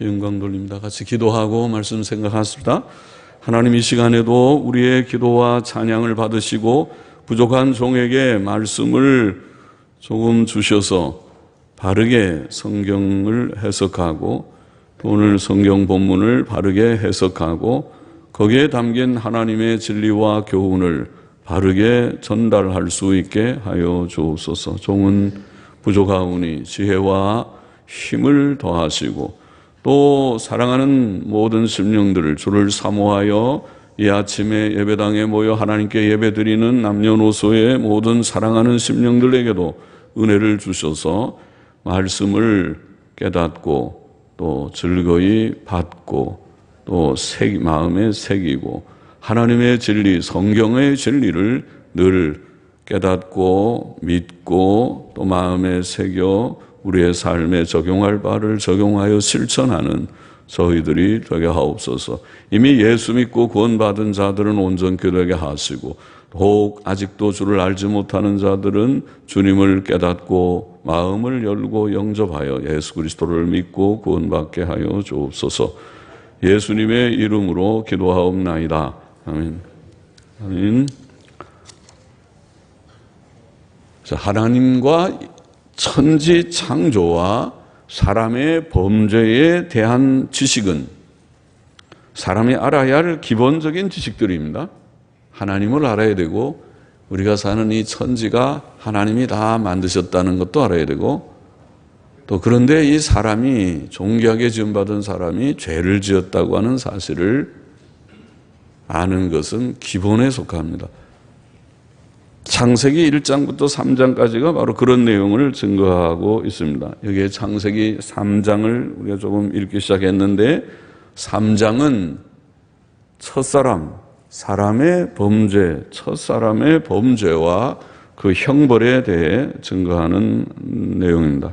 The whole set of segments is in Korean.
영광 돌립니다. 같이 기도하고 말씀 생각하십니다. 하나님, 이 시간에도 우리의 기도와 찬양을 받으시고 부족한 종에게 말씀을 조금 주셔서 바르게 성경을 해석하고 오늘 성경 본문을 바르게 해석하고 거기에 담긴 하나님의 진리와 교훈을 바르게 전달할 수 있게 하여 주옵소서. 종은 부족하오니 지혜와 힘을 더하시고 또 사랑하는 모든 심령들을 주를 사모하여 이 아침에 예배당에 모여 하나님께 예배드리는 남녀노소의 모든 사랑하는 심령들에게도 은혜를 주셔서 말씀을 깨닫고 또 즐거이 받고 또 마음에 새기고 하나님의 진리, 성경의 진리를 늘 깨닫고 믿고 또 마음에 새겨 우리의 삶에 적용할 바를 적용하여 실천하는 저희들이 되게 하옵소서. 이미 예수 믿고 구원받은 자들은 온전케 되게 하시고 혹 아직도 주를 알지 못하는 자들은 주님을 깨닫고 마음을 열고 영접하여 예수 그리스도를 믿고 구원받게 하여 주옵소서. 예수님의 이름으로 기도하옵나이다. 아멘. 아멘. 자, 하나님과 천지 창조와 사람의 범죄에 대한 지식은 사람이 알아야 할 기본적인 지식들입니다. 하나님을 알아야 되고 우리가 사는 이 천지가 하나님이 다 만드셨다는 것도 알아야 되고 또 그런데 이 사람이 존귀하게 지음받은 사람이 죄를 지었다고 하는 사실을 아는 것은 기본에 속합니다. 창세기 1장부터 3장까지가 바로 그런 내용을 증거하고 있습니다. 여기에 창세기 3장을 우리가 조금 읽기 시작했는데 3장은 사람의 범죄, 첫사람의 범죄와 그 형벌에 대해 증거하는 내용입니다.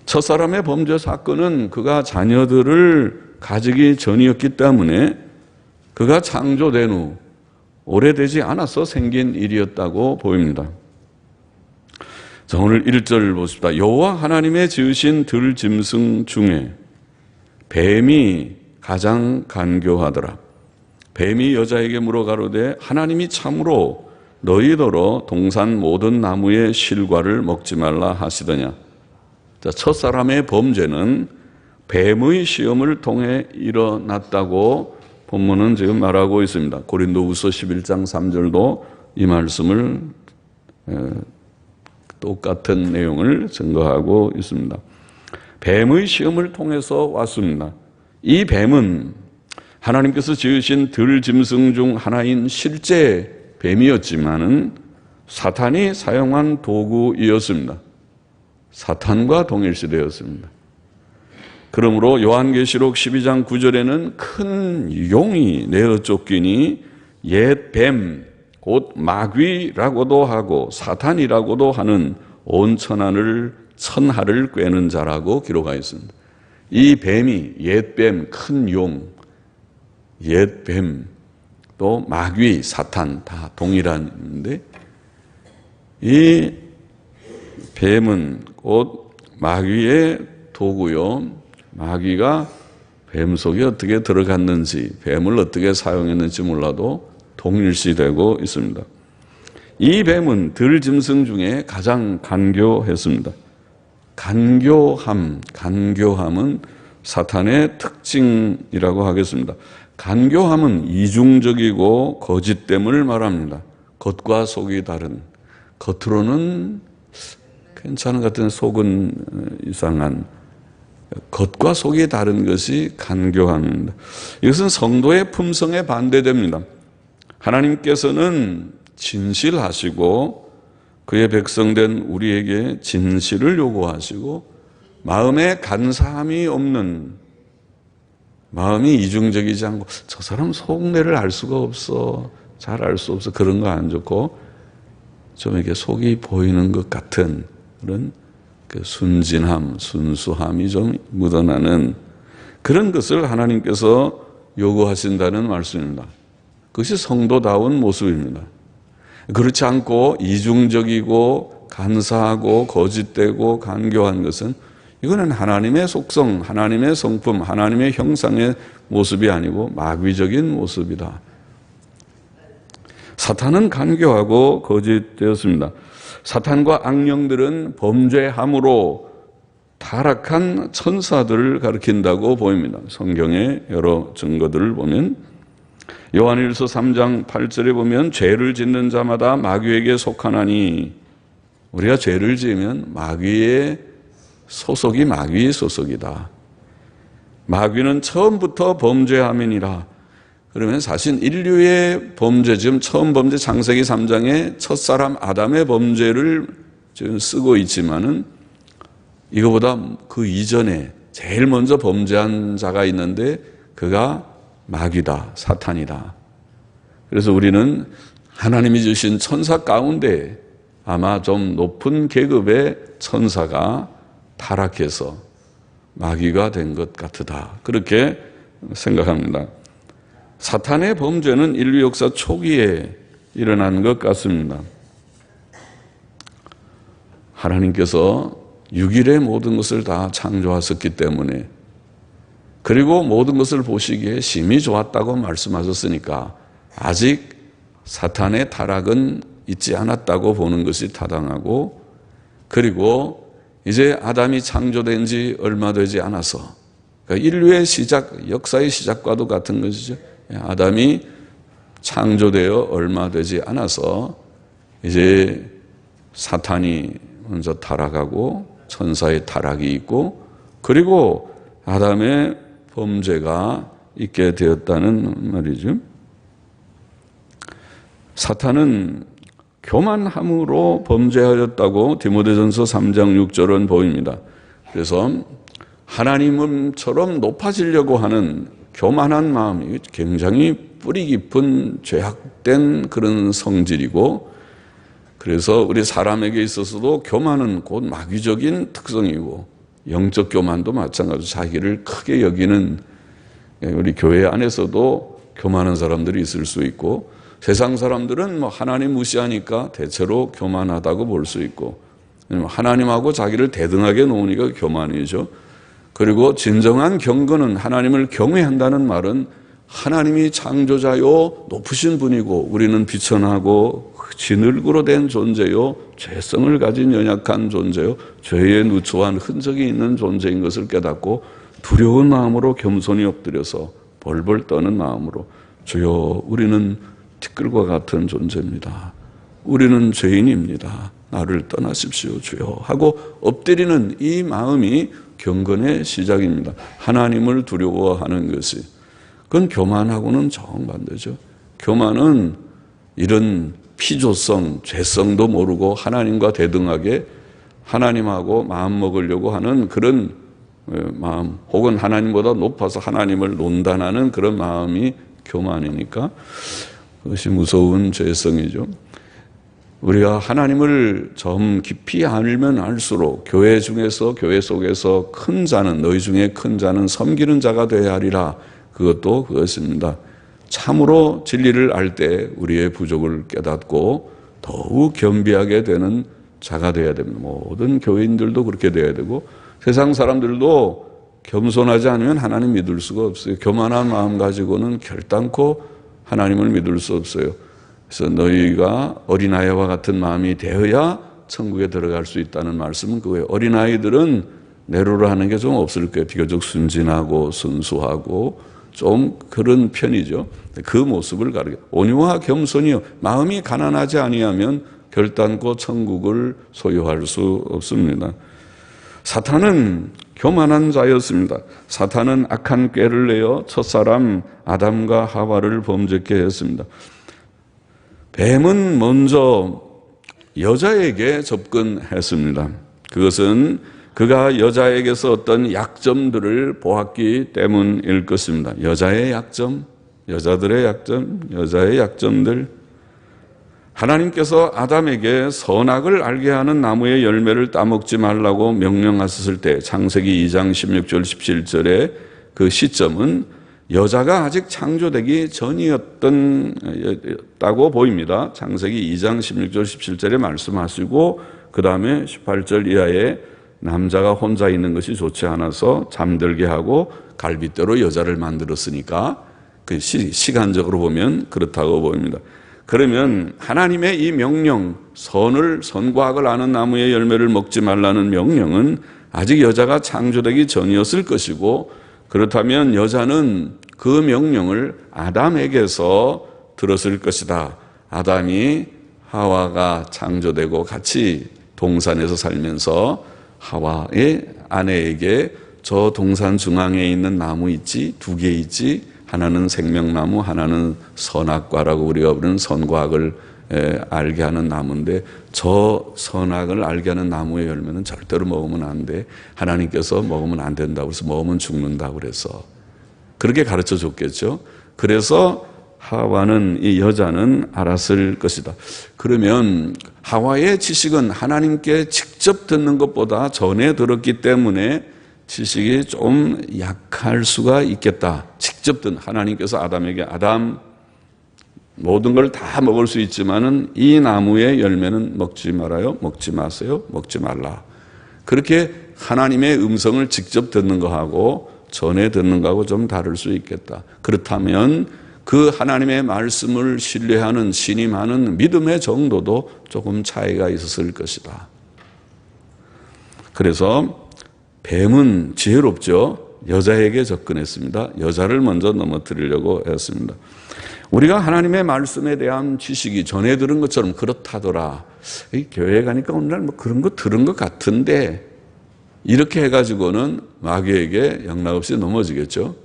첫사람의 범죄 사건은 그가 자녀들을 가지기 전이었기 때문에 그가 창조된 후 오래되지 않아서 생긴 일이었다고 보입니다. 자, 오늘 1절 보십시다. 여호와 하나님의 지으신 들짐승 중에 뱀이 가장 간교하더라. 뱀이 여자에게 물어 가로되 하나님이 참으로 너희더러 동산 모든 나무의 실과를 먹지 말라 하시더냐. 자, 첫사람의 범죄는 뱀의 시험을 통해 일어났다고 본문은 지금 말하고 있습니다. 고린도후서 11장 3절도 이 말씀을 똑같은 내용을 증거하고 있습니다. 뱀의 시험을 통해서 왔습니다. 이 뱀은 하나님께서 지으신 들짐승 중 하나인 실제 뱀이었지만은 사탄이 사용한 도구이었습니다. 사탄과 동일시되었습니다. 그러므로 요한계시록 12장 9절에는 큰 용이 내어 쫓기니 옛 뱀, 곧 마귀라고도 하고 사탄이라고도 하는 온 천하를 꿰는 자라고 기록하여 있습니다. 이 뱀이 옛 뱀, 큰 용, 옛 뱀, 또 마귀, 사탄 다 동일한데 이 뱀은 곧 마귀의 도구요. 마귀가 뱀 속에 어떻게 들어갔는지, 뱀을 어떻게 사용했는지 몰라도 동일시되고 있습니다. 이 뱀은 들짐승 중에 가장 간교했습니다. 간교함은 사탄의 특징이라고 하겠습니다. 간교함은 이중적이고 거짓됨을 말합니다. 겉과 속이 다른, 겉으로는 괜찮은 것 같은 속은 이상한, 겉과 속이 다른 것이 간교함입니다. 이것은 성도의 품성에 반대됩니다. 하나님께서는 진실하시고 그의 백성된 우리에게 진실을 요구하시고 마음에 간사함이 없는, 마음이 이중적이지 않고 저 사람 속내를 알 수가 없어, 잘 알 수 없어, 그런 거 안 좋고 좀 이렇게 속이 보이는 것 같은 그런 그 순진함, 순수함이 좀 묻어나는 그런 것을 하나님께서 요구하신다는 말씀입니다. 그것이 성도다운 모습입니다. 그렇지 않고 이중적이고 간사하고 거짓되고 간교한 것은 이거는 하나님의 속성, 하나님의 성품, 하나님의 형상의 모습이 아니고 마귀적인 모습이다. 사탄은 간교하고 거짓되었습니다. 사탄과 악령들은 범죄함으로 타락한 천사들을 가리킨다고 보입니다. 성경의 여러 증거들을 보면 요한일서 3장 8절에 보면 죄를 짓는 자마다 마귀에게 속하나니, 우리가 죄를 지으면 마귀의 소속이다. 마귀는 처음부터 범죄함이니라. 그러면 사실 인류의 범죄, 지금 처음 범죄 창세기 3장에 첫사람 아담의 범죄를 지금 쓰고 있지만은 이거보다 그 이전에 제일 먼저 범죄한 자가 있는데 그가 마귀다, 사탄이다. 그래서 우리는 하나님이 주신 천사 가운데 아마 좀 높은 계급의 천사가 타락해서 마귀가 된 것 같으다. 그렇게 생각합니다. 사탄의 범죄는 인류 역사 초기에 일어난 것 같습니다. 하나님께서 6일에 모든 것을 다 창조하셨기 때문에, 그리고 모든 것을 보시기에 심히 좋았다고 말씀하셨으니까 아직 사탄의 타락은 있지 않았다고 보는 것이 타당하고, 그리고 이제 아담이 창조된 지 얼마 되지 않아서, 그러니까 인류의 시작, 역사의 시작과도 같은 것이죠. 아담이 창조되어 얼마 되지 않아서 이제 사탄이 먼저 타락하고 천사의 타락이 있고, 그리고 아담의 범죄가 있게 되었다는 말이죠. 사탄은 교만함으로 범죄하였다고 디모데전서 3장 6절은 보입니다. 그래서 하나님처럼 높아지려고 하는 교만한 마음이 굉장히 뿌리 깊은 죄악된 그런 성질이고, 그래서 우리 사람에게 있어서도 교만은 곧 마귀적인 특성이고, 영적 교만도 마찬가지로 자기를 크게 여기는, 우리 교회 안에서도 교만한 사람들이 있을 수 있고, 세상 사람들은 하나님 무시하니까 대체로 교만하다고 볼 수 있고, 하나님하고 자기를 대등하게 놓으니까 교만이죠. 그리고 진정한 경건은, 하나님을 경외한다는 말은 하나님이 창조자요 높으신 분이고 우리는 비천하고 진흙으로 된 존재요, 죄성을 가진 연약한 존재요, 죄에 누추한 흔적이 있는 존재인 것을 깨닫고 두려운 마음으로 겸손히 엎드려서 벌벌 떠는 마음으로 주여 우리는 티끌과 같은 존재입니다. 우리는 죄인입니다. 나를 떠나십시오 주여 하고 엎드리는 이 마음이 경건의 시작입니다. 하나님을 두려워하는 것이. 그건 교만하고는 정반대죠. 교만은 이런 피조성, 죄성도 모르고 하나님과 대등하게 하나님하고 마음 먹으려고 하는 그런 마음, 혹은 하나님보다 높아서 하나님을 논단하는 그런 마음이 교만이니까 그것이 무서운 죄성이죠. 우리가 하나님을 좀 깊이 알면 알수록 교회 중에서, 교회 속에서 큰 자는, 너희 중에 큰 자는 섬기는 자가 되어야 하리라. 그것도 그것입니다. 참으로 진리를 알 때 우리의 부족을 깨닫고 더욱 겸비하게 되는 자가 되어야 됩니다. 모든 교인들도 그렇게 되어야 되고, 세상 사람들도 겸손하지 않으면 하나님 믿을 수가 없어요. 교만한 마음 가지고는 결단코 하나님을 믿을 수 없어요. 그래서 너희가 어린아이와 같은 마음이 되어야 천국에 들어갈 수 있다는 말씀은 그거예요. 어린아이들은 내로를 하는 게 좀 없을 거예요. 비교적 순진하고 순수하고 좀 그런 편이죠. 그 모습을 가르쳐. 온유와 겸손이요. 마음이 가난하지 아니하면 결단코 천국을 소유할 수 없습니다. 사탄은 교만한 자였습니다. 사탄은 악한 꾀를 내어 첫사람 아담과 하와를 범죄케 했습니다. 뱀은 먼저 여자에게 접근했습니다. 그것은 그가 여자에게서 어떤 약점들을 보았기 때문일 것입니다. 여자의 약점, 여자들의 약점, 여자의 약점들. 하나님께서 아담에게 선악을 알게 하는 나무의 열매를 따먹지 말라고 명령하셨을 때, 창세기 2장 16절 17절의 그 시점은 여자가 아직 창조되기 전이었다고 보입니다. 창세기 2장 16절 17절에 말씀하시고 그 다음에 18절 이하에 남자가 혼자 있는 것이 좋지 않아서 잠들게 하고 갈빗대로 여자를 만들었으니까 그 시간적으로 보면 그렇다고 보입니다. 그러면 하나님의 이 명령, 선과 악을 아는 나무의 열매를 먹지 말라는 명령은 아직 여자가 창조되기 전이었을 것이고, 그렇다면 여자는 그 명령을 아담에게서 들었을 것이다. 아담이 하와가 창조되고 같이 동산에서 살면서 하와의 아내에게 저 동산 중앙에 있는 나무 있지, 2개 있지, 하나는 생명나무, 하나는 선악과라고 우리가 부르는 선과 악을 알게 하는 나무인데, 저 선악을 알게 하는 나무의 열매는 절대로 먹으면 안 돼. 하나님께서 먹으면 안 된다고 그래서 먹으면 죽는다고 그래서 그렇게 가르쳐 줬겠죠. 그래서 하와는, 이 여자는 알았을 것이다. 그러면 하와의 지식은 하나님께 직접 듣는 것보다 전에 들었기 때문에 지식이 좀 약할 수가 있겠다. 직접 듣는, 하나님께서 아담에게 아담 모든 걸 다 먹을 수 있지만은 이 나무의 열매는 먹지 말아요. 먹지 마세요. 먹지 말라. 그렇게 하나님의 음성을 직접 듣는 거하고 전에 듣는 거하고 좀 다를 수 있겠다. 그렇다면 그 하나님의 말씀을 신뢰하는, 신임하는 믿음의 정도도 조금 차이가 있었을 것이다. 그래서 뱀은 지혜롭죠. 여자에게 접근했습니다. 여자를 먼저 넘어뜨리려고 했습니다. 우리가 하나님의 말씀에 대한 지식이 전에 들은 것처럼 그렇다더라. 교회에 가니까 오늘날 뭐 그런 거 들은 것 같은데, 이렇게 해가지고는 마귀에게 영락없이 넘어지겠죠.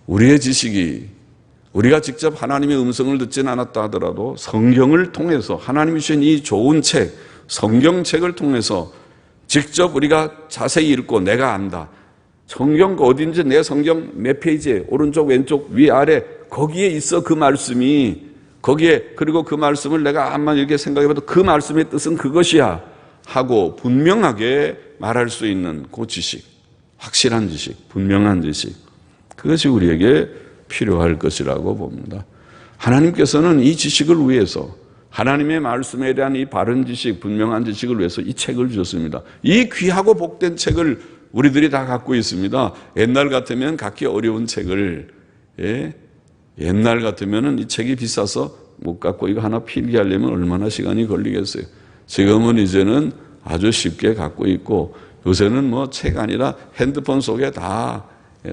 우리의 지식이, 우리가 직접 하나님의 음성을 듣지는 않았다 하더라도 성경을 통해서, 하나님이 주신 이 좋은 책, 성경책을 통해서 직접 우리가 자세히 읽고 내가 안다. 성경 어딘지 내 성경 몇 페이지에 오른쪽 왼쪽 위아래 거기에 있어. 그 말씀이 거기에, 그리고 그 말씀을 내가 암만 이렇게 생각해봐도 그 말씀의 뜻은 그것이야 하고 분명하게 말할 수 있는 그 지식, 확실한 지식, 분명한 지식, 그것이 우리에게 필요할 것이라고 봅니다. 하나님께서는 이 지식을 위해서, 하나님의 말씀에 대한 이 바른 지식, 분명한 지식을 위해서 이 책을 주셨습니다. 이 귀하고 복된 책을 우리들이 다 갖고 있습니다. 옛날 같으면 갖기 어려운 책을, 옛날 같으면 이 책이 비싸서 못 갖고 이거 하나 필기하려면 얼마나 시간이 걸리겠어요. 지금은 이제는 아주 쉽게 갖고 있고, 요새는 뭐 책 아니라 핸드폰 속에 다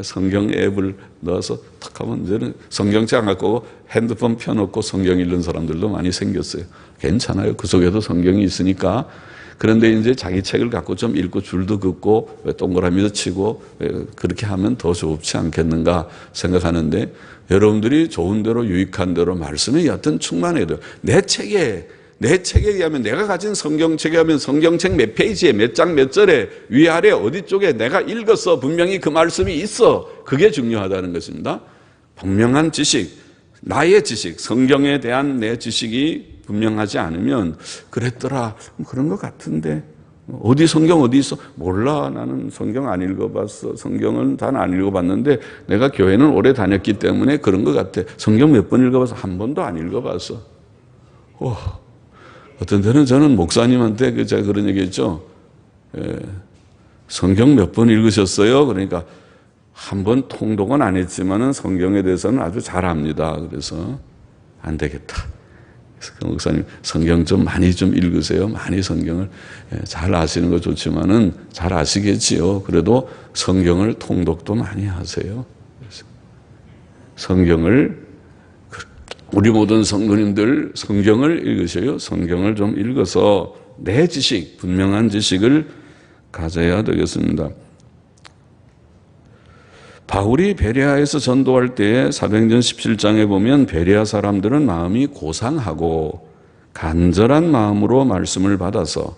성경 앱을 넣어서 탁 하면 이제는 성경책 안 갖고 핸드폰 펴놓고 성경 읽는 사람들도 많이 생겼어요. 괜찮아요. 그 속에도 성경이 있으니까. 그런데 이제 자기 책을 갖고 좀 읽고 줄도 긋고 동그라미도 치고 그렇게 하면 더 좋지 않겠는가 생각하는데, 여러분들이 좋은 대로 유익한 대로 말씀이 여하튼 충만해야 돼요. 내 책에 의하면, 내가 가진 성경책에 하면 성경책 몇 페이지에 몇 장 몇 절에 위아래 어디 쪽에 내가 읽었어. 분명히 그 말씀이 있어. 그게 중요하다는 것입니다. 분명한 지식, 나의 지식, 성경에 대한 내 지식이 분명하지 않으면, 그랬더라, 그런 것 같은데 어디 성경 어디 있어? 몰라. 나는 성경 안 읽어봤어. 성경은 다 안 읽어봤는데 내가 교회는 오래 다녔기 때문에 그런 것 같아. 성경 몇 번 읽어봤어? 한 번도 안 읽어봤어. 어떤 때는 저는 목사님한테 제가 그런 얘기 했죠. 성경 몇 번 읽으셨어요? 그러니까 한 번 통독은 안 했지만은 성경에 대해서는 아주 잘 압니다. 그래서 안 되겠다. 그 목사님, 성경 좀 많이 좀 읽으세요. 많이 성경을. 잘 아시는 거 좋지만은 잘 아시겠지요. 그래도 성경을 통독도 많이 하세요. 성경을, 우리 모든 성도님들 성경을 읽으셔요. 성경을 좀 읽어서 내 지식, 분명한 지식을 가져야 되겠습니다. 바울이 베레아에서 전도할 때 사도행전 17장에 보면 베레아 사람들은 마음이 고상하고 간절한 마음으로 말씀을 받아서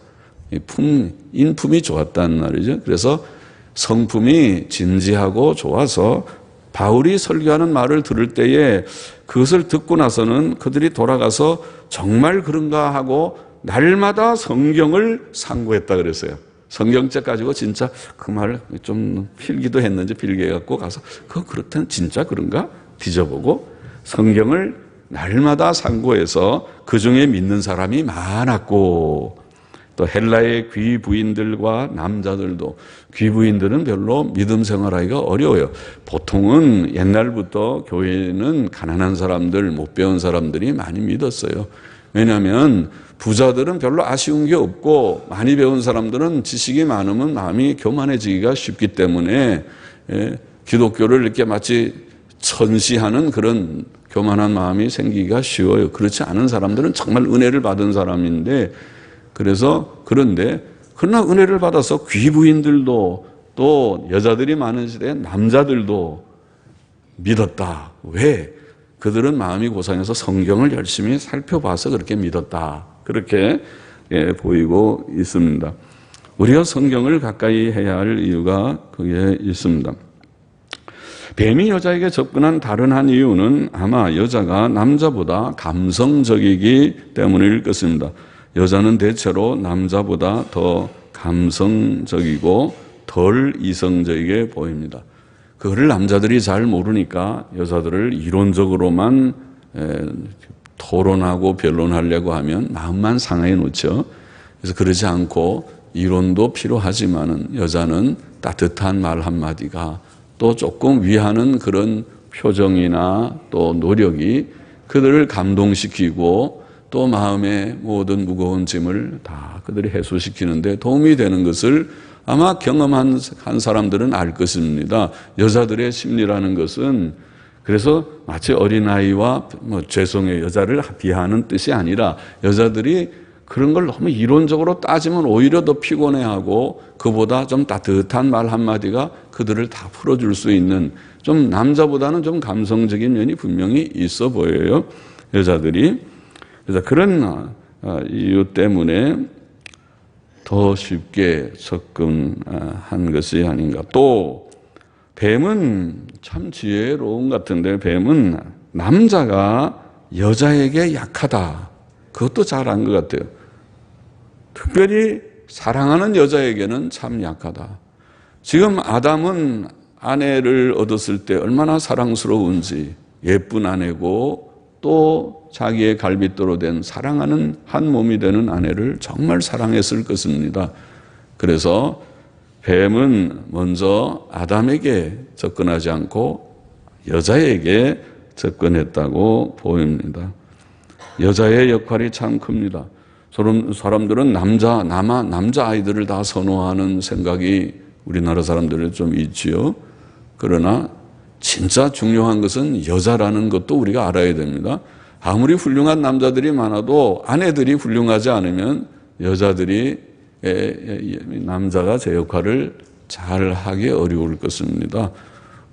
인품이 좋았단 말이죠. 그래서 성품이 진지하고 좋아서 바울이 설교하는 말을 들을 때에 그것을 듣고 나서는 그들이 돌아가서 정말 그런가 하고 날마다 성경을 상고했다 그랬어요. 성경책 가지고 진짜 그 말 좀 필기도 했는지 필기해갖고 가서 그렇다면 진짜 그런가? 뒤져보고 성경을 날마다 상고해서 그 중에 믿는 사람이 많았고, 또 헬라의 귀부인들과 남자들도, 귀부인들은 별로 믿음 생활하기가 어려워요. 보통은 옛날부터 교회는 가난한 사람들, 못 배운 사람들이 많이 믿었어요. 왜냐하면 부자들은 별로 아쉬운 게 없고 많이 배운 사람들은 지식이 많으면 마음이 교만해지기가 쉽기 때문에 기독교를 이렇게 마치 천시하는 그런 교만한 마음이 생기기가 쉬워요. 그렇지 않은 사람들은 정말 은혜를 받은 사람인데, 그런데 그러나 은혜를 받아서 귀부인들도 또 여자들이 많은 시대에 남자들도 믿었다. 왜? 그들은 마음이 고상해서 성경을 열심히 살펴봐서 그렇게 믿었다. 그렇게 보이고 있습니다. 우리가 성경을 가까이 해야 할 이유가 그게 있습니다. 뱀이 여자에게 접근한 다른 한 이유는 아마 여자가 남자보다 감성적이기 때문일 것입니다. 여자는 대체로 남자보다 더 감성적이고 덜 이성적이게 보입니다. 그거를 남자들이 잘 모르니까 여자들을 이론적으로만 토론하고 변론하려고 하면 마음만 상해 놓죠. 그래서 그러지 않고 이론도 필요하지만은 여자는 따뜻한 말 한마디가 또 조금 위하는 그런 표정이나 또 노력이 그들을 감동시키고 또 마음의 모든 무거운 짐을 다 그들이 해소시키는데 도움이 되는 것을 아마 경험한 사람들은 알 것입니다. 여자들의 심리라는 것은 그래서 마치 어린아이와 죄송해요 여자를 비하하는 뜻이 아니라 여자들이 그런 걸 너무 이론적으로 따지면 오히려 더 피곤해하고 그보다 좀 따뜻한 말 한마디가 그들을 다 풀어줄 수 있는 좀 남자보다는 좀 감성적인 면이 분명히 있어 보여요. 여자들이. 그래서 그런 이유 때문에 더 쉽게 접근한 것이 아닌가. 또 뱀은 참 지혜로운 것 같은데 뱀은 남자가 여자에게 약하다. 그것도 잘 안 것 같아요. 특별히 사랑하는 여자에게는 참 약하다. 지금 아담은 아내를 얻었을 때 얼마나 사랑스러운지 예쁜 아내고 또 자기의 갈빗도로 된 사랑하는 한 몸이 되는 아내를 정말 사랑했을 것입니다. 그래서 뱀은 먼저 아담에게 접근하지 않고 여자에게 접근했다고 보입니다. 여자의 역할이 참 큽니다. 사람들은 남자 아이들을 다 선호하는 생각이 우리나라 사람들은 좀 있지요. 그러나 진짜 중요한 것은 여자라는 것도 우리가 알아야 됩니다. 아무리 훌륭한 남자들이 많아도 아내들이 훌륭하지 않으면 여자들이 남자가 제 역할을 잘 하기 어려울 것입니다.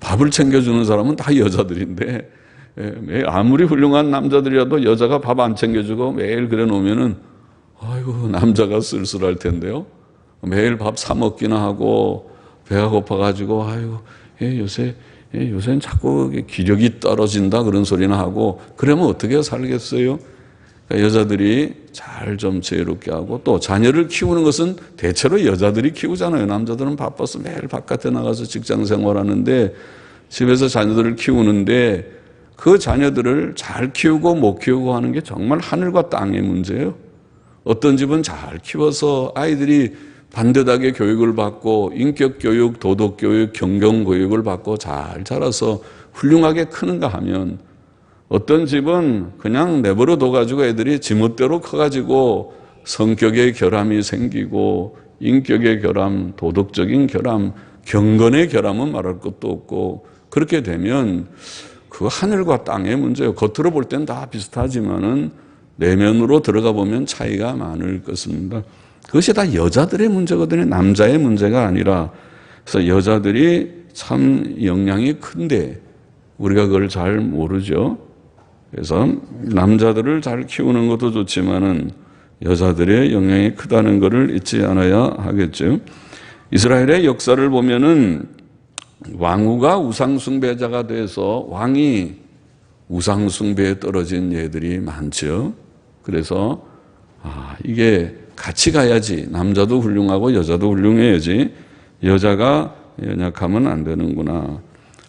밥을 챙겨주는 사람은 다 여자들인데 아무리 훌륭한 남자들이라도 여자가 밥 안 챙겨주고 매일 그래 놓으면은 아이고 남자가 쓸쓸할 텐데요. 매일 밥 사 먹기나 하고 배가 고파가지고 아이고 요새는 자꾸 기력이 떨어진다 그런 소리나 하고 그러면 어떻게 살겠어요? 그러니까 여자들이 잘 좀 지혜롭게 하고 또 자녀를 키우는 것은 대체로 여자들이 키우잖아요. 남자들은 바빠서 매일 바깥에 나가서 직장 생활하는데 집에서 자녀들을 키우는데 그 자녀들을 잘 키우고 못 키우고 하는 게 정말 하늘과 땅의 문제예요. 어떤 집은 잘 키워서 아이들이 반듯하게 교육을 받고 인격교육, 도덕교육, 경경교육을 받고 잘 자라서 훌륭하게 크는가 하면 어떤 집은 그냥 내버려 둬가지고 애들이 지멋대로 커가지고 성격의 결함이 생기고 인격의 결함, 도덕적인 결함, 경건의 결함은 말할 것도 없고 그렇게 되면 그 하늘과 땅의 문제예요. 겉으로 볼 땐 다 비슷하지만은 내면으로 들어가 보면 차이가 많을 것입니다. 그것이 다 여자들의 문제거든요. 남자의 문제가 아니라. 그래서 여자들이 참 영향이 큰데 우리가 그걸 잘 모르죠. 그래서 남자들을 잘 키우는 것도 좋지만은 여자들의 영향이 크다는 것을 잊지 않아야 하겠죠. 이스라엘의 역사를 보면은 왕후가 우상숭배자가 돼서 왕이 우상숭배에 떨어진 예들이 많죠. 그래서 이게 같이 가야지. 남자도 훌륭하고 여자도 훌륭해야지. 여자가 연약하면 안 되는구나.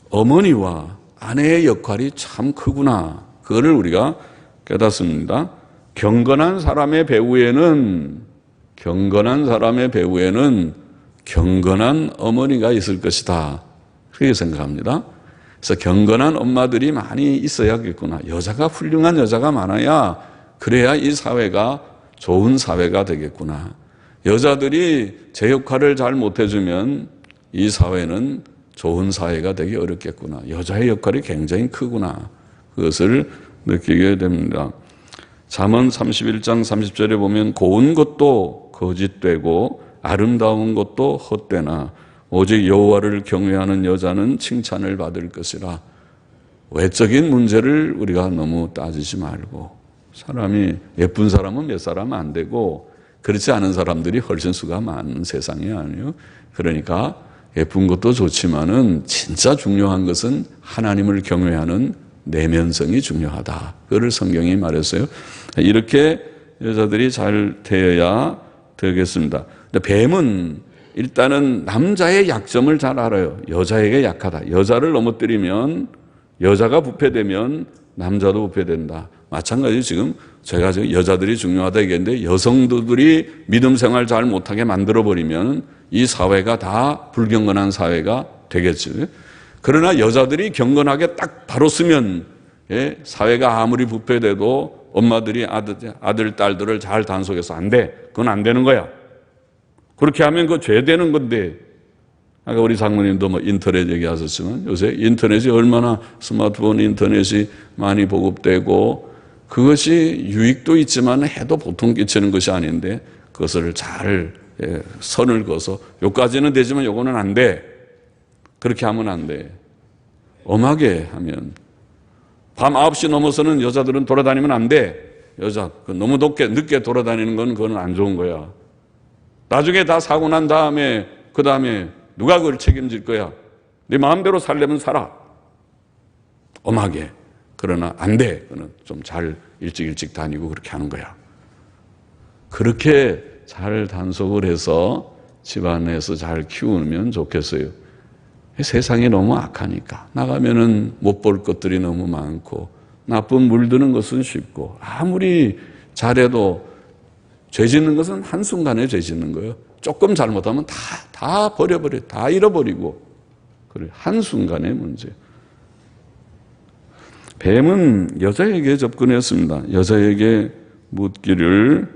어머니와 아내의 역할이 참 크구나. 그거를 우리가 깨닫습니다. 경건한 사람의 배후에는 경건한 사람의 배후에는 경건한 어머니가 있을 것이다. 그렇게 생각합니다. 그래서 경건한 엄마들이 많이 있어야겠구나. 여자가 훌륭한 여자가 많아야 그래야 이 사회가 좋은 사회가 되겠구나. 여자들이 제 역할을 잘 못해주면 이 사회는 좋은 사회가 되기 어렵겠구나. 여자의 역할이 굉장히 크구나. 그것을 느끼게 됩니다. 잠언 31장 30절에 보면 고운 것도 거짓되고 아름다운 것도 헛되나 오직 여호와를 경외하는 여자는 칭찬을 받을 것이라. 외적인 문제를 우리가 너무 따지지 말고, 사람이 예쁜 사람은 몇 사람 안 되고 그렇지 않은 사람들이 훨씬 수가 많은 세상이 아니에요. 그러니까 예쁜 것도 좋지만은 진짜 중요한 것은 하나님을 경외하는 내면성이 중요하다. 그걸 성경이 말했어요. 이렇게 여자들이 잘 되어야 되겠습니다. 근데 뱀은 일단은 남자의 약점을 잘 알아요. 여자에게 약하다. 여자를 넘어뜨리면, 여자가 부패되면 남자도 부패된다. 마찬가지로 지금 제가 지금 여자들이 중요하다 얘기했는데 여성들이 믿음 생활 잘 못하게 만들어버리면 이 사회가 다 불경건한 사회가 되겠지. 그러나 여자들이 경건하게 딱 바로 쓰면 사회가 아무리 부패돼도 엄마들이 아들, 딸들을 잘 단속해서 안 돼. 그건 안 되는 거야. 그렇게 하면 그거 죄 되는 건데. 아까 우리 장모님도 뭐 인터넷 얘기하셨지만 요새 인터넷이 얼마나 스마트폰 인터넷이 많이 보급되고 그것이 유익도 있지만 해도 보통 끼치는 것이 아닌데 그것을 잘 선을 그어서 요까지는 되지만 요거는 안 돼. 그렇게 하면 안 돼. 엄하게 하면 밤 9시 넘어서는 여자들은 돌아다니면 안 돼. 여자 너무 늦게 돌아다니는 건 그건 안 좋은 거야. 나중에 다 사고 난 다음에 그 다음에 누가 그걸 책임질 거야? 네 마음대로 살려면 살아. 엄하게. 그러나 안 돼. 그는 좀 잘 일찍 다니고 그렇게 하는 거야. 그렇게 잘 단속을 해서 집안에서 잘 키우면 좋겠어요. 세상이 너무 악하니까 나가면은 못 볼 것들이 너무 많고 나쁜 물드는 것은 쉽고 아무리 잘해도 죄 짓는 것은 한순간에 죄 짓는 거예요. 조금 잘못하면 다 버려버려, 다 잃어버리고 그래 한순간의 문제. 뱀은 여자에게 접근했습니다. 여자에게 묻기를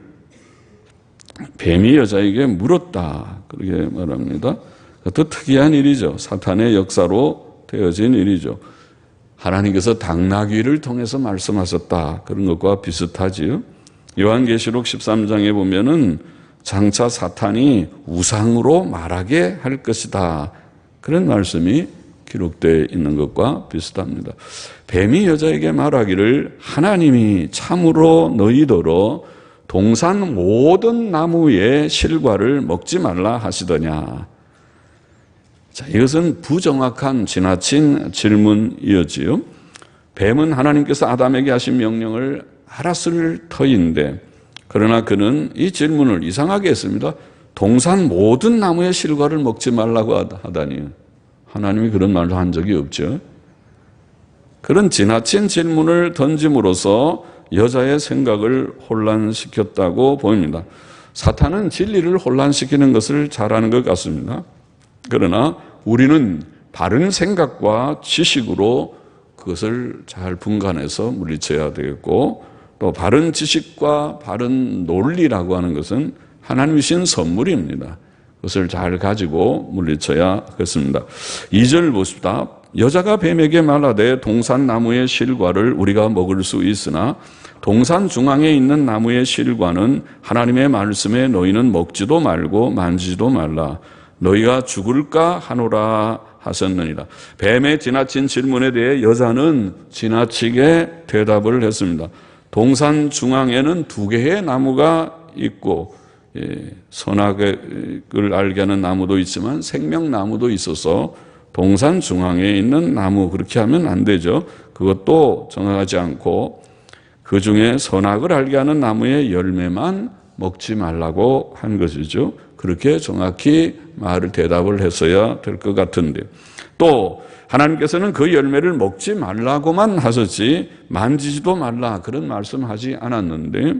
뱀이 여자에게 물었다. 그렇게 말합니다. 그것도 특이한 일이죠. 사탄의 역사로 되어진 일이죠. 하나님께서 당나귀를 통해서 말씀하셨다. 그런 것과 비슷하지요. 요한계시록 13장에 보면은 장차 사탄이 우상으로 말하게 할 것이다. 그런 말씀이 기록되어 있는 것과 비슷합니다. 뱀이 여자에게 말하기를 하나님이 참으로 너희더러 동산 모든 나무의 실과를 먹지 말라 하시더냐. 자, 이것은 부정확한 지나친 질문이었지요. 뱀은 하나님께서 아담에게 하신 명령을 알았을 터인데 그러나 그는 이 질문을 이상하게 했습니다. 동산 모든 나무의 실과를 먹지 말라고 하다니. 하나님이 그런 말을 한 적이 없죠. 그런 지나친 질문을 던짐으로써 여자의 생각을 혼란시켰다고 보입니다. 사탄은 진리를 혼란시키는 것을 잘하는 것 같습니다. 그러나 우리는 바른 생각과 지식으로 그것을 잘 분간해서 물리쳐야 되겠고 또 바른 지식과 바른 논리라고 하는 것은 하나님이 주신 선물입니다. 그것을 잘 가지고 물리쳐야 하겠습니다. 2절 보십시다. 여자가 뱀에게 말하되 동산 나무의 실과를 우리가 먹을 수 있으나 동산 중앙에 있는 나무의 실과는 하나님의 말씀에 너희는 먹지도 말고 만지지도 말라. 너희가 죽을까 하노라 하셨느니라. 뱀의 지나친 질문에 대해 여자는 지나치게 대답을 했습니다. 동산 중앙에는 2개의 나무가 있고 선악을 알게 하는 나무도 있지만 생명나무도 있어서 동산 중앙에 있는 나무 그렇게 하면 안 되죠. 그것도 정하지 않고 그 중에 선악을 알게 하는 나무의 열매만 먹지 말라고 한 것이죠. 그렇게 정확히 대답을 했어야 될 것 같은데 또 하나님께서는 그 열매를 먹지 말라고만 하셨지 만지지도 말라 그런 말씀하지 않았는데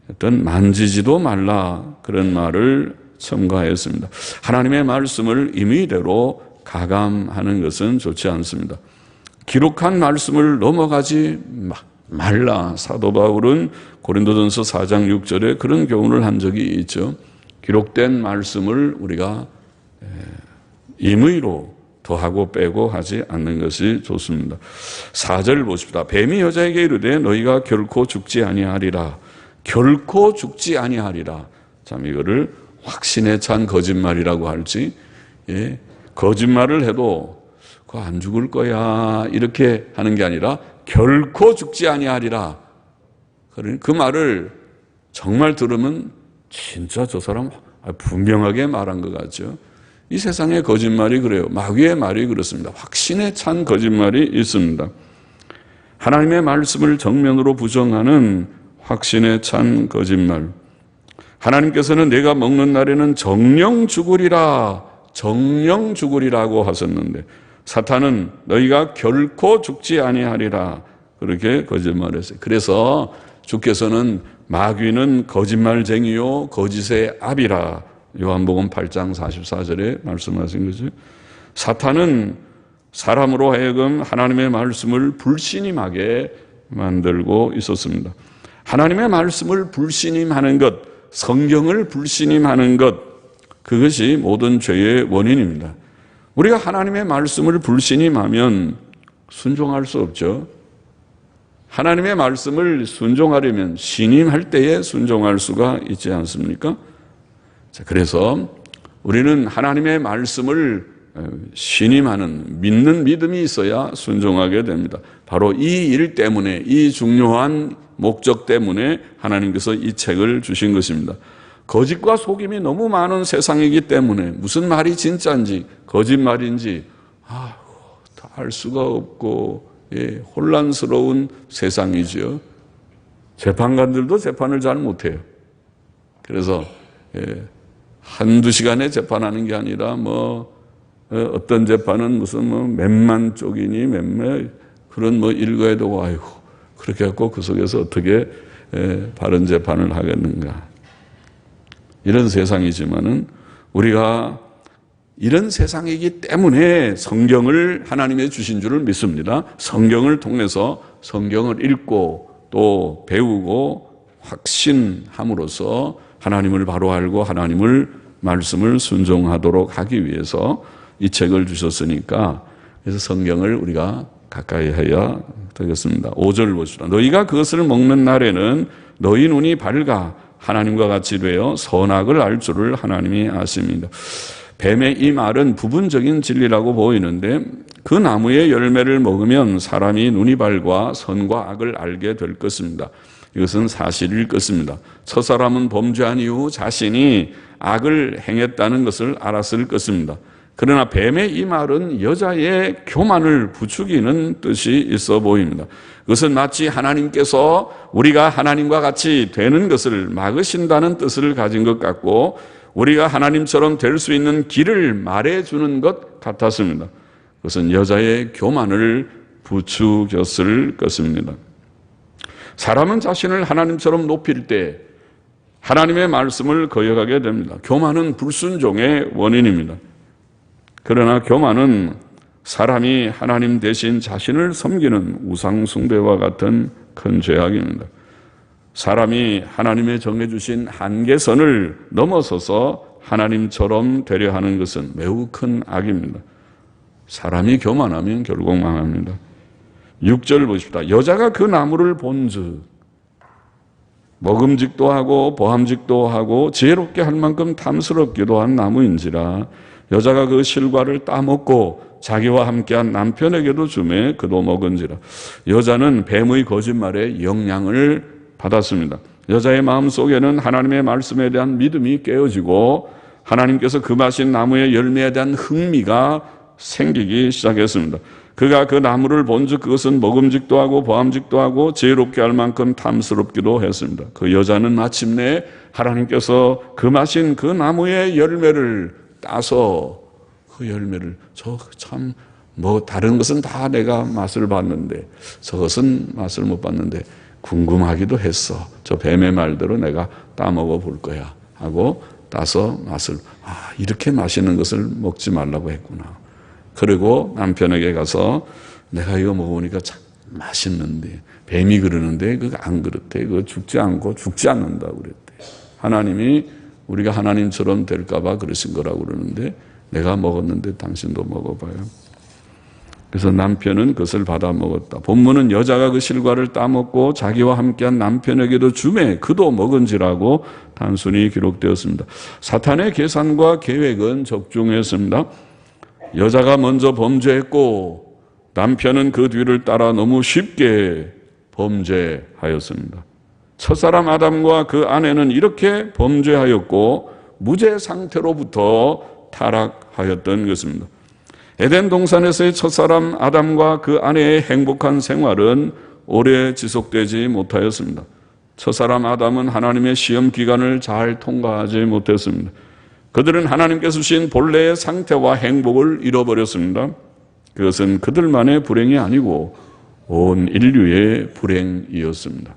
어떤 만지지도 말라 그런 말을 첨가했습니다. 하나님의 말씀을 임의대로 가감하는 것은 좋지 않습니다. 기록한 말씀을 넘어가지 말라. 사도 바울은 고린도전서 4장 6절에 그런 교훈을 한 적이 있죠. 기록된 말씀을 우리가 임의로 더하고 빼고 하지 않는 것이 좋습니다. 4절 보십시다. 뱀이 여자에게 이르되 너희가 결코 죽지 아니하리라. 결코 죽지 아니하리라. 참 이거를 확신에 찬 거짓말이라고 할지, 거짓말을 해도 그거 안 죽을 거야 이렇게 하는 게 아니라 결코 죽지 아니하리라. 그 말을 정말 들으면 진짜 저 사람 분명하게 말한 것 같죠. 이 세상의 거짓말이 그래요. 마귀의 말이 그렇습니다. 확신에 찬 거짓말이 있습니다. 하나님의 말씀을 정면으로 부정하는 확신에 찬 거짓말. 하나님께서는 내가 먹는 날에는 정령 죽으리라, 정령 죽으리라고 하셨는데 사탄은 너희가 결코 죽지 아니하리라 그렇게 거짓말했어요. 그래서 주께서는 마귀는 거짓말쟁이요 거짓의 압이라 요한복음 8장 44절에 말씀하신 거죠. 사탄은 사람으로 하여금 하나님의 말씀을 불신임하게 만들고 있었습니다. 하나님의 말씀을 불신임하는 것, 성경을 불신임하는 것, 그것이 모든 죄의 원인입니다. 우리가 하나님의 말씀을 불신임하면 순종할 수 없죠. 하나님의 말씀을 순종하려면 신임할 때에 순종할 수가 있지 않습니까? 자, 그래서 우리는 하나님의 말씀을 신임하는 믿는 믿음이 있어야 순종하게 됩니다. 바로 이 일 때문에, 이 중요한 목적 때문에 하나님께서 이 책을 주신 것입니다. 거짓과 속임이 너무 많은 세상이기 때문에 무슨 말이 진짜인지 거짓말인지 다 알 수가 없고 혼란스러운 세상이죠. 재판관들도 재판을 잘 못해요. 그래서 한두 시간에 재판하는 게 아니라 어떤 재판은 무슨 몇만 쪽이니 몇몇 그런 일거에도 아이고 그렇게 해갖고 그 속에서 어떻게 바른 재판을 하겠는가. 이런 세상이지만은 우리가 이런 세상이기 때문에 성경을 하나님의 주신 줄을 믿습니다. 성경을 통해서 성경을 읽고 또 배우고 확신함으로써 하나님을 바로 알고 하나님을 말씀을 순종하도록 하기 위해서 이 책을 주셨으니까 그래서 성경을 우리가 가까이 해야 되겠습니다. 5절 보시라. 너희가 그것을 먹는 날에는 너희 눈이 밝아 하나님과 같이 되어 선악을 알 줄을 하나님이 아십니다. 뱀의 이 말은 부분적인 진리라고 보이는데 그 나무의 열매를 먹으면 사람이 눈이 밝아 선과 악을 알게 될 것입니다. 이것은 사실일 것입니다. 첫사람은 범죄한 이후 자신이 악을 행했다는 것을 알았을 것입니다. 그러나 뱀의 이 말은 여자의 교만을 부추기는 뜻이 있어 보입니다. 그것은 마치 하나님께서 우리가 하나님과 같이 되는 것을 막으신다는 뜻을 가진 것 같고 우리가 하나님처럼 될 수 있는 길을 말해주는 것 같았습니다. 그것은 여자의 교만을 부추겼을 것입니다. 사람은 자신을 하나님처럼 높일 때 하나님의 말씀을 거역하게 됩니다. 교만은 불순종의 원인입니다. 그러나 교만은 사람이 하나님 대신 자신을 섬기는 우상숭배와 같은 큰 죄악입니다. 사람이 하나님의 정해주신 한계선을 넘어서서 하나님처럼 되려 하는 것은 매우 큰 악입니다. 사람이 교만하면 결국 망합니다. 6절 보십시다. 여자가 그 나무를 본즉 먹음직도 하고 보함직도 하고 지혜롭게 할 만큼 탐스럽기도 한 나무인지라 여자가 그 실과를 따먹고 자기와 함께한 남편에게도 주매 그도 먹은지라. 여자는 뱀의 거짓말에 영향을 받았습니다. 여자의 마음속에는 하나님의 말씀에 대한 믿음이 깨어지고 하나님께서 금하신 나무의 열매에 대한 흥미가 생기기 시작했습니다. 그가 그 나무를 본즉 그것은 먹음직도 하고 보함직도 하고 지혜롭게 할 만큼 탐스럽기도 했습니다. 그 여자는 마침내 하나님께서 금하신 그 나무의 열매를 따서 그 열매를 다른 것은 다 내가 맛을 봤는데 저것은 맛을 못 봤는데 궁금하기도 했어. 저 뱀의 말대로 내가 따먹어 볼 거야 하고 따서 맛을, 이렇게 맛있는 것을 먹지 말라고 했구나. 그리고 남편에게 가서 내가 이거 먹으니까 참 맛있는데 뱀이 그러는데 그거 안 그렇대. 그거 죽지 않고 죽지 않는다고 그랬대. 하나님이 우리가 하나님처럼 될까 봐 그러신 거라고 그러는데 내가 먹었는데 당신도 먹어봐요. 그래서 남편은 그것을 받아 먹었다. 본문은 여자가 그 실과를 따먹고 자기와 함께한 남편에게도 주매 그도 먹은지라고 단순히 기록되었습니다. 사탄의 계산과 계획은 적중했습니다. 여자가 먼저 범죄했고 남편은 그 뒤를 따라 너무 쉽게 범죄하였습니다. 첫사람 아담과 그 아내는 이렇게 범죄하였고 무죄 상태로부터 타락하였던 것입니다. 에덴 동산에서의 첫사람 아담과 그 아내의 행복한 생활은 오래 지속되지 못하였습니다. 첫사람 아담은 하나님의 시험 기간을 잘 통과하지 못했습니다. 그들은 하나님께서 주신 본래의 상태와 행복을 잃어버렸습니다. 그것은 그들만의 불행이 아니고 온 인류의 불행이었습니다.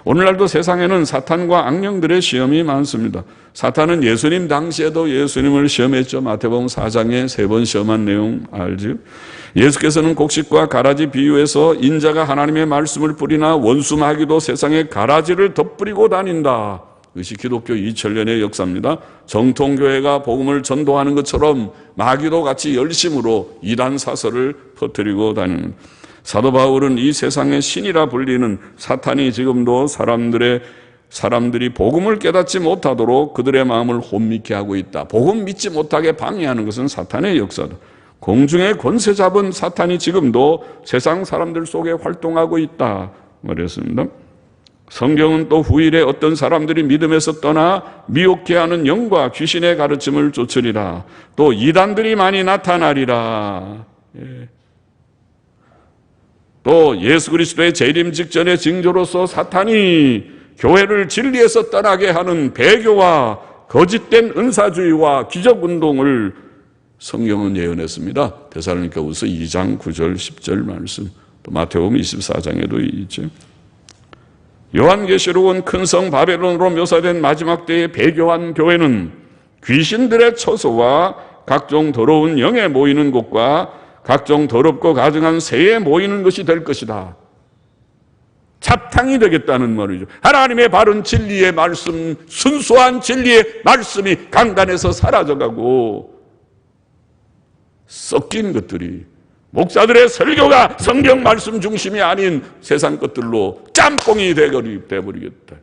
오늘날도 세상에는 사탄과 악령들의 시험이 많습니다. 사탄은 예수님 당시에도 예수님을 시험했죠. 마태복음 4장에 3번 시험한 내용 알죠? 예수께서는 곡식과 가라지 비유해서 인자가 하나님의 말씀을 뿌리나 원수 마귀도 세상에 가라지를 덧뿌리고 다닌다. 이것이 기독교 2000년의 역사입니다. 정통교회가 복음을 전도하는 것처럼 마귀도 같이 열심으로 이단 사설을 퍼뜨리고 다니는, 사도 바울은 이 세상의 신이라 불리는 사탄이 지금도 사람들이 복음을 깨닫지 못하도록 그들의 마음을 혼미케 하고 있다. 복음 믿지 못하게 방해하는 것은 사탄의 역사다. 공중의 권세 잡은 사탄이 지금도 세상 사람들 속에 활동하고 있다 말했습니다. 성경은 또 후일에 어떤 사람들이 믿음에서 떠나 미혹해 하는 영과 귀신의 가르침을 쫓으리라. 또 이단들이 많이 나타나리라. 또 예수 그리스도의 재림 직전의 징조로서 사탄이 교회를 진리에서 떠나게 하는 배교와 거짓된 은사주의와 기적운동을 성경은 예언했습니다. 데살로니가후서 2장 9절 10절 말씀, 또 마태복음 24장에도 있죠. 요한계시록은 큰 성 바벨론으로 묘사된 마지막 때의 배교한 교회는 귀신들의 처소와 각종 더러운 영에 모이는 곳과 각종 더럽고 가증한 새에 모이는 것이 될 것이다. 잡탕이 되겠다는 말이죠. 하나님의 바른 진리의 말씀, 순수한 진리의 말씀이 강단에서 사라져가고 섞인 것들이 목사들의 설교가 성경 말씀 중심이 아닌 세상 것들로 짬뽕이 되어버리겠다.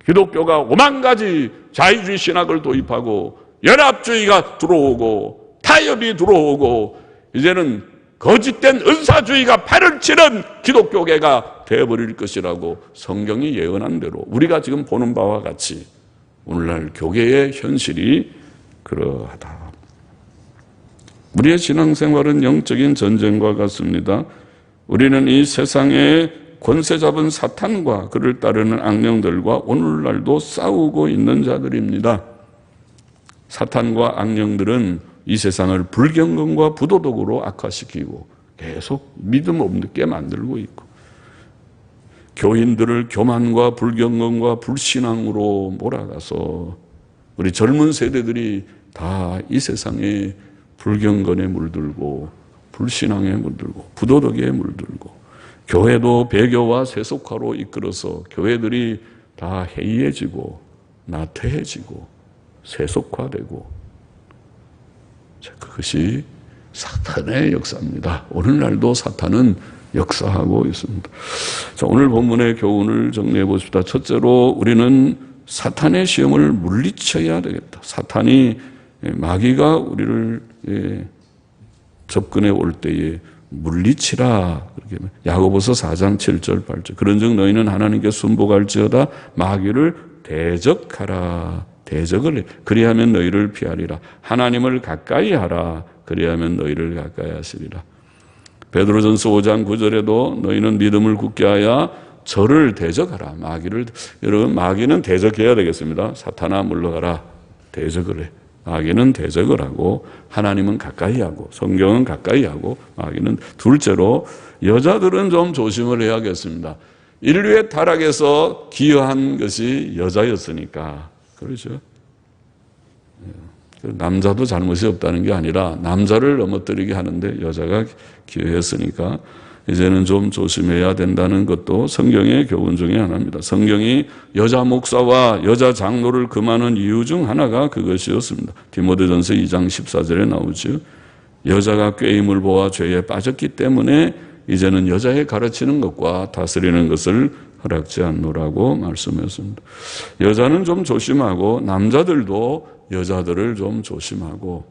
기독교가 오만 가지 자유주의 신학을 도입하고 연합주의가 들어오고 타협이 들어오고 이제는 거짓된 은사주의가 팔을 치는 기독교계가 되어버릴 것이라고 성경이 예언한 대로 우리가 지금 보는 바와 같이 오늘날 교계의 현실이 그러하다. 우리의 신앙생활은 영적인 전쟁과 같습니다. 우리는 이 세상에 권세 잡은 사탄과 그를 따르는 악령들과 오늘날도 싸우고 있는 자들입니다. 사탄과 악령들은 이 세상을 불경건과 부도덕으로 악화시키고 계속 믿음 없게 만들고 있고, 교인들을 교만과 불경건과 불신앙으로 몰아가서 우리 젊은 세대들이 다 이 세상에 불경건에 물들고 불신앙에 물들고 부도덕에 물들고, 교회도 배교와 세속화로 이끌어서 교회들이 다 해이해지고 나태해지고 세속화되고, 그것이 사탄의 역사입니다. 오늘날도 사탄은 역사하고 있습니다. 자, 오늘 본문의 교훈을 정리해 보십시다. 첫째로 우리는 사탄의 시험을 물리쳐야 되겠다. 사탄이, 마귀가 우리를 접근해 올 때에 물리치라. 야고보서 4장 7절 8절. 그런즉 너희는 하나님께 순복할지어다 마귀를 대적하라. 대적을 해. 그리하면 너희를 피하리라. 하나님을 가까이 하라. 그리하면 너희를 가까이 하시리라. 베드로전서 5장 9절에도 너희는 믿음을 굳게 하여 저를 대적하라. 마귀를, 여러분, 마귀는 대적해야 되겠습니다. 사탄아 물러가라. 대적을 해. 마귀는 대적을 하고 하나님은 가까이 하고 성경은 가까이 하고 마귀는 둘째로 여자들은 좀 조심을 해야겠습니다. 인류의 타락에서 기여한 것이 여자였으니까 그렇죠. 남자도 잘못이 없다는 게 아니라 남자를 넘어뜨리게 하는데 여자가 기여했으니까 이제는 좀 조심해야 된다는 것도 성경의 교훈 중에 하나입니다. 성경이 여자 목사와 여자 장로를 금하는 이유 중 하나가 그것이었습니다. 디모데전서 2장 14절에 나오죠. 여자가 꾀임을 보아 죄에 빠졌기 때문에 이제는 여자의 가르치는 것과 다스리는 것을 허락지 않노라고 말씀했습니다. 여자는 좀 조심하고 남자들도 여자들을 좀 조심하고,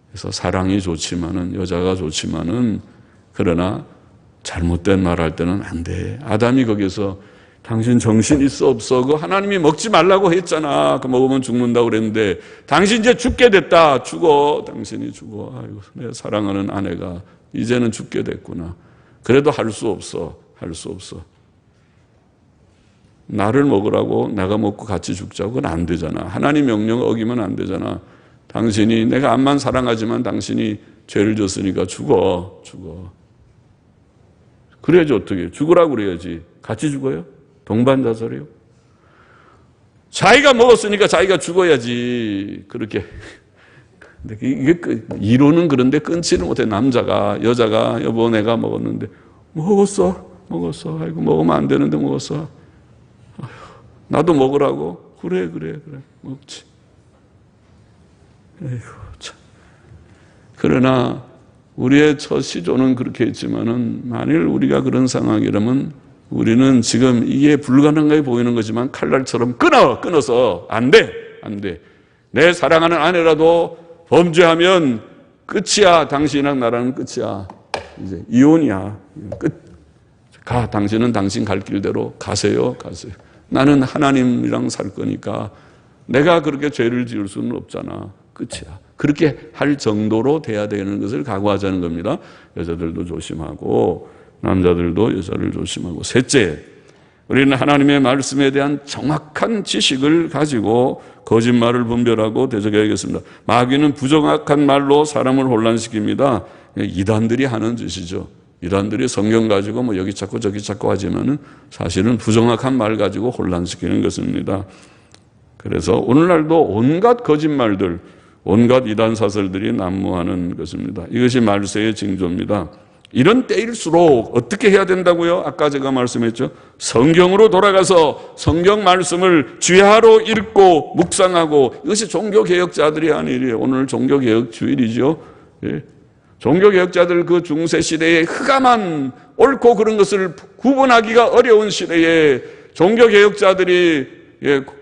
그래서 사랑이 좋지만은 여자가 좋지만은 그러나 잘못된 말 할 때는 안 돼. 아담이 거기서 당신 정신 있어 없어? 그 하나님이 먹지 말라고 했잖아. 그 먹으면 죽는다고 그랬는데 당신 이제 죽게 됐다. 죽어. 당신이 죽어. 아이고, 내 사랑하는 아내가 이제는 죽게 됐구나. 그래도 할 수 없어. 할 수 없어. 나를 먹으라고 내가 먹고 같이 죽자고 그건 안 되잖아. 하나님 명령 어기면 안 되잖아. 당신이 내가 암만 사랑하지만 당신이 죄를 졌으니까 죽어. 그래야지 어떻게 죽으라고 그래야지. 같이 죽어요? 동반자살이요? 자기가 먹었으니까 자기가 죽어야지. 그렇게. 근데 이게 이론은 그런데 끊지는 못해. 남자가 여자가 여보 내가 먹었는데 먹었어. 아이고 먹으면 안 되는데 먹었어. 아휴, 나도 먹으라고. 그래 먹지. 에휴 참. 그러나 우리의 첫 시조는 그렇게 했지만은 만일 우리가 그런 상황이라면 우리는 지금 이게 불가능하게 보이는 거지만 칼날처럼 끊어서 안 돼. 내 사랑하는 아내라도 범죄하면 끝이야. 당신이랑 나랑 끝이야. 이제 이혼이야. 끝. 가. 당신은 당신 갈 길대로 가세요. 나는 하나님이랑 살 거니까 내가 그렇게 죄를 지을 수는 없잖아. 끝이야. 그렇게 할 정도로 돼야 되는 것을 각오하자는 겁니다. 여자들도 조심하고 남자들도 여자를 조심하고. 셋째, 우리는 하나님의 말씀에 대한 정확한 지식을 가지고 거짓말을 분별하고 대적해야겠습니다. 마귀는 부정확한 말로 사람을 혼란시킵니다. 이단들이 하는 짓이죠. 이단들이 성경 가지고 뭐 여기 찾고 저기 찾고 하지만은 사실은 부정확한 말 가지고 혼란시키는 것입니다. 그래서 오늘날도 온갖 거짓말들, 온갖 이단 사설들이 난무하는 것입니다. 이것이 말세의 징조입니다. 이런 때일수록 어떻게 해야 된다고요? 아까 제가 말씀했죠. 성경으로 돌아가서 성경 말씀을 주야로 읽고 묵상하고, 이것이 종교개혁자들이 한 일이에요. 오늘 종교개혁 주일이죠. 예. 종교개혁자들 그 중세 시대에 흑암한 옳고 그런 것을 구분하기가 어려운 시대에 종교개혁자들이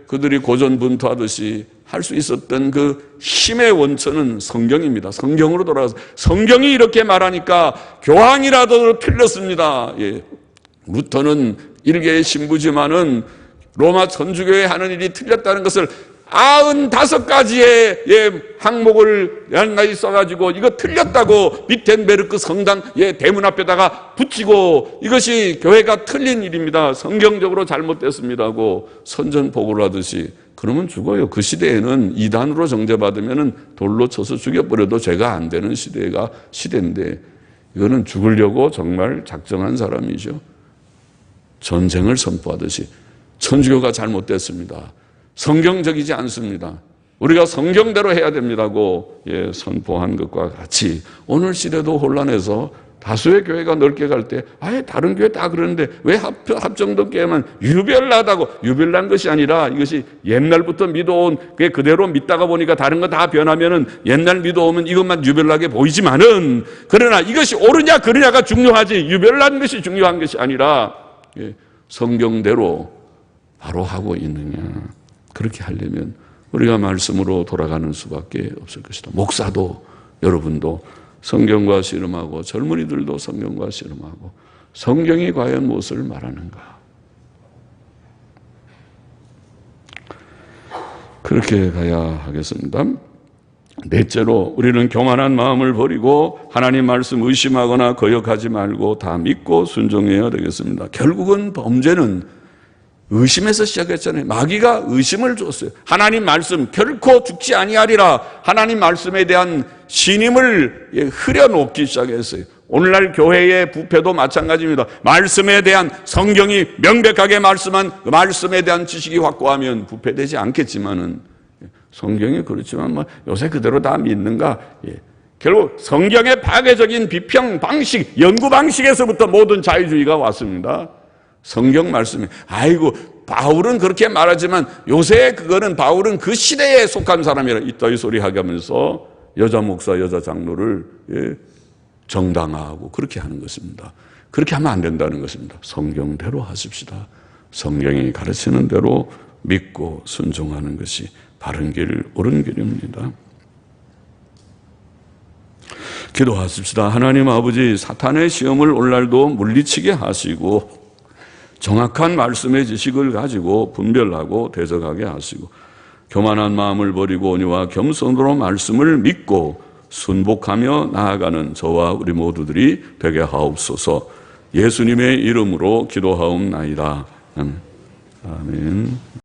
그들이 고전분투하듯이 할 수 있었던 그 힘의 원천은 성경입니다. 성경으로 돌아가서 성경이 이렇게 말하니까 교황이라도 틀렸습니다. 예. 루터는 일개의 신부지만은 로마 천주교회 하는 일이 틀렸다는 것을 95가지의 항목을 양가히 써가지고 이거 틀렸다고 비텐베르크 성당 대문 앞에다가 붙이고, 이것이 교회가 틀린 일입니다. 성경적으로 잘못됐습니다고 선전포고를 하듯이. 그러면 죽어요. 그 시대에는 이단으로 정죄받으면 돌로 쳐서 죽여버려도 죄가 안 되는 시대인데, 이거는 죽으려고 정말 작정한 사람이죠. 전쟁을 선포하듯이 천주교가 잘못됐습니다. 성경적이지 않습니다. 우리가 성경대로 해야 됩니다고 선포한 것과 같이 오늘 시대도 혼란해서 다수의 교회가 넓게 갈 때 아예 다른 교회 다 그러는데 왜 합정동교회만 유별나다고. 유별난 것이 아니라 이것이 옛날부터 믿어온 게 그대로 믿다가 보니까 다른 거 다 변하면은 옛날 믿어오면 이것만 유별나게 보이지만은, 그러나 이것이 옳으냐 그르냐가 중요하지 유별난 것이 중요한 것이 아니라 성경대로 바로 하고 있느냐. 그렇게 하려면 우리가 말씀으로 돌아가는 수밖에 없을 것이다. 목사도 여러분도 성경과 씨름하고 젊은이들도 성경과 씨름하고 성경이 과연 무엇을 말하는가. 그렇게 가야 하겠습니다. 넷째로 우리는 교만한 마음을 버리고 하나님 말씀 의심하거나 거역하지 말고 다 믿고 순종해야 되겠습니다. 결국은 범죄는 의심에서 시작했잖아요. 마귀가 의심을 줬어요. 하나님 말씀 결코 죽지 아니하리라. 하나님 말씀에 대한 신임을 흐려놓기 시작했어요. 오늘날 교회의 부패도 마찬가지입니다. 말씀에 대한, 성경이 명백하게 말씀한 그 말씀에 대한 지식이 확고하면 부패되지 않겠지만은, 성경이 그렇지만 요새 그대로 다 믿는가? 결국 성경의 파괴적인 비평 방식, 연구 방식에서부터 모든 자유주의가 왔습니다. 성경 말씀에, 아이고 바울은 그렇게 말하지만 요새 그거는, 바울은 그 시대에 속한 사람이라 이따위 소리 하면서 여자 목사, 여자 장로를 정당화하고 그렇게 하는 것입니다. 그렇게 하면 안 된다는 것입니다. 성경대로 하십시다. 성경이 가르치는 대로 믿고 순종하는 것이 바른 길, 옳은 길입니다. 기도하십시다. 하나님 아버지, 사탄의 시험을 오늘날도 물리치게 하시고 정확한 말씀의 지식을 가지고 분별하고 대적하게 하시고 교만한 마음을 버리고 온유와 겸손으로 말씀을 믿고 순복하며 나아가는 저와 우리 모두들이 되게 하옵소서. 예수님의 이름으로 기도하옵나이다. 아멘.